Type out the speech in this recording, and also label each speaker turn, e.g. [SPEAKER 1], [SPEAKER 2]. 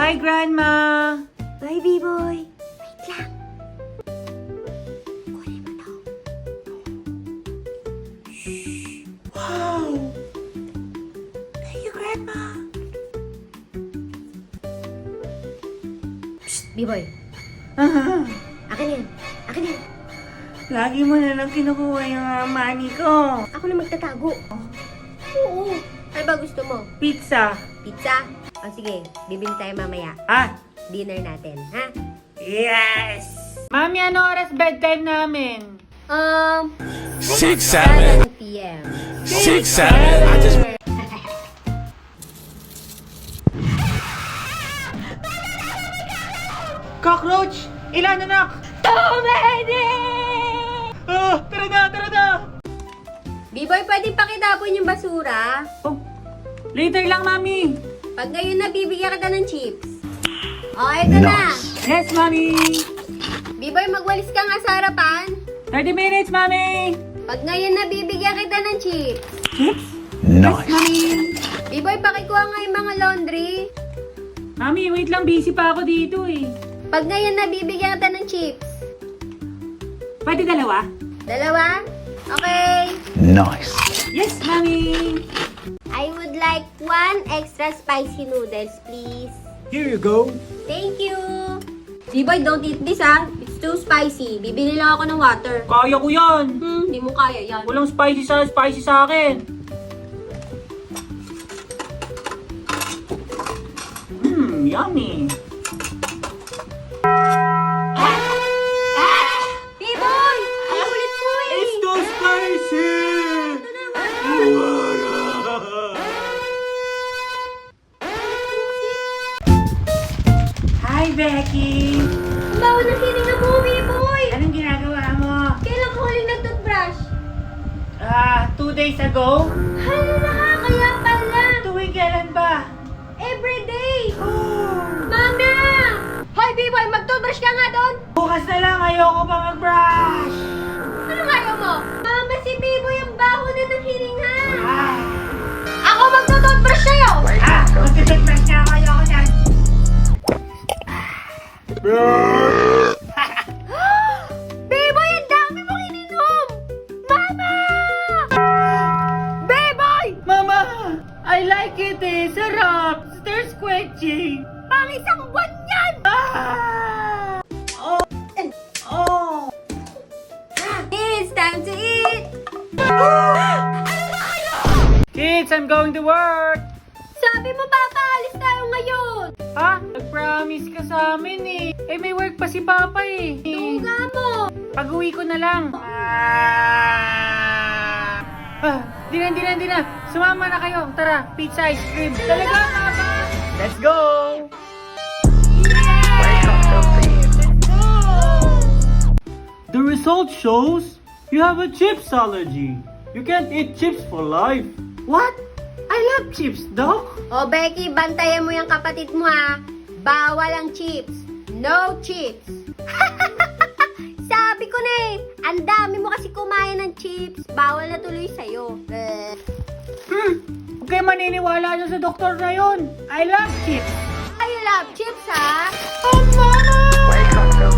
[SPEAKER 1] Bye, Grandma!
[SPEAKER 2] Bye, B-boy. Wait lang. Kunin mo to.
[SPEAKER 1] Wow! Thank you, Grandma!
[SPEAKER 2] Psst, B-boy. Akin yan. Akin yan.
[SPEAKER 1] Lagi mo na lang kinukuha yung money ko.
[SPEAKER 2] Ako na magtatago. Oo. Ano ba gusto mo?
[SPEAKER 1] Pizza.
[SPEAKER 2] Pizza? O sige, bibili tayo mamaya.
[SPEAKER 1] Ah!
[SPEAKER 2] Dinner natin, ha?
[SPEAKER 1] Yes! Mami, ano oras bedtime namin?
[SPEAKER 3] 6, 7,
[SPEAKER 2] 7 p.m.
[SPEAKER 3] 6, 7. I just
[SPEAKER 1] Cockroach! Ilan, anak?
[SPEAKER 2] Too many!
[SPEAKER 1] Oh, tara na, tara na!
[SPEAKER 2] B-boy, pwede pakitapon yung basura?
[SPEAKER 1] Oh, later lang, Mami.
[SPEAKER 2] Pag ngayon na, bibigyan kita ng chips. O, eto na.
[SPEAKER 1] Yes, Mami.
[SPEAKER 2] B-boy, magwalis ka nga sa harapan.
[SPEAKER 1] 30 minutes, Mami.
[SPEAKER 2] Pag ngayon na, bibigyan kita ng chips.
[SPEAKER 1] Chips?
[SPEAKER 3] Nice.
[SPEAKER 1] Mami.
[SPEAKER 2] B-boy, pakikuha nga yung mga laundry.
[SPEAKER 1] Mami, wait lang. Busy pa ako dito eh.
[SPEAKER 2] Pag ngayon na, bibigyan kita ng chips.
[SPEAKER 1] Pwede dalawa?
[SPEAKER 2] Dalawa? Okay.
[SPEAKER 3] Nice.
[SPEAKER 1] Yes, Mami.
[SPEAKER 2] I would like 1 extra spicy noodles, please.
[SPEAKER 1] Here you go.
[SPEAKER 2] Thank you. B-boy, don't eat this, ha? It's too spicy. Bibili lang ako ng water.
[SPEAKER 1] Kaya ko yan.
[SPEAKER 2] Hindi mo kaya yan.
[SPEAKER 1] Walang spicy sa akin. Yummy.
[SPEAKER 2] B-boy! Ang ulit mo eh!
[SPEAKER 1] It's too spicy. Hi, Becky.
[SPEAKER 2] Ang bawa ng hininga mo, B-boy!
[SPEAKER 1] Anong ginagawa mo?
[SPEAKER 2] Kailan ka huling nag-toothbrush?
[SPEAKER 1] 2 days ago?
[SPEAKER 2] Hala, kaya pala!
[SPEAKER 1] Tuwing kailan ba?
[SPEAKER 2] Everyday!
[SPEAKER 1] Oh.
[SPEAKER 2] Mama! Hoy, B-boy! Mag-toothbrush ka nga doon!
[SPEAKER 1] Bukas na lang, ayoko pa mag-brush.
[SPEAKER 2] Ano kaya mo? Mama, si B-boy ang baho na ng hininga!
[SPEAKER 1] Ah,
[SPEAKER 2] Ako mag-toothbrush sa'yo!
[SPEAKER 1] magtitipras na ako, ayoko dyan.
[SPEAKER 2] B-boy, ang dami mong ininom! Mama! B-boy!
[SPEAKER 1] Mama, I like it eh. Sarap. They're squishy.
[SPEAKER 2] Pang isang buwan yan!
[SPEAKER 1] Ah! Oh. Oh.
[SPEAKER 2] It's time to eat!
[SPEAKER 1] Kids, I'm going to work.
[SPEAKER 2] Sabi mo, Papa, alis tayo ngayon!
[SPEAKER 1] Ha? Nag-promise ka sa amin eh. Eh, may work pa si Papa eh.
[SPEAKER 2] Tungga mo!
[SPEAKER 1] Pag-uwi ko na lang. Di na. Sumama na kayo. Tara, pizza ice cream. Talaga, Papa? Let's go! The result shows you have a chips allergy. You can't eat chips for life. What? I love chips, Doc.
[SPEAKER 2] O, Becky, bantayan mo yung kapatid mo, ha? Bawal ang chips. No chips. Sabi ko na eh, ang dami mo kasi kumain ng chips. Bawal na tuloy sa'yo.
[SPEAKER 1] Huwag kayo maniniwala dyan sa doktor na yun. I love chips.
[SPEAKER 2] I love chips, ha?
[SPEAKER 1] Oh, Mama!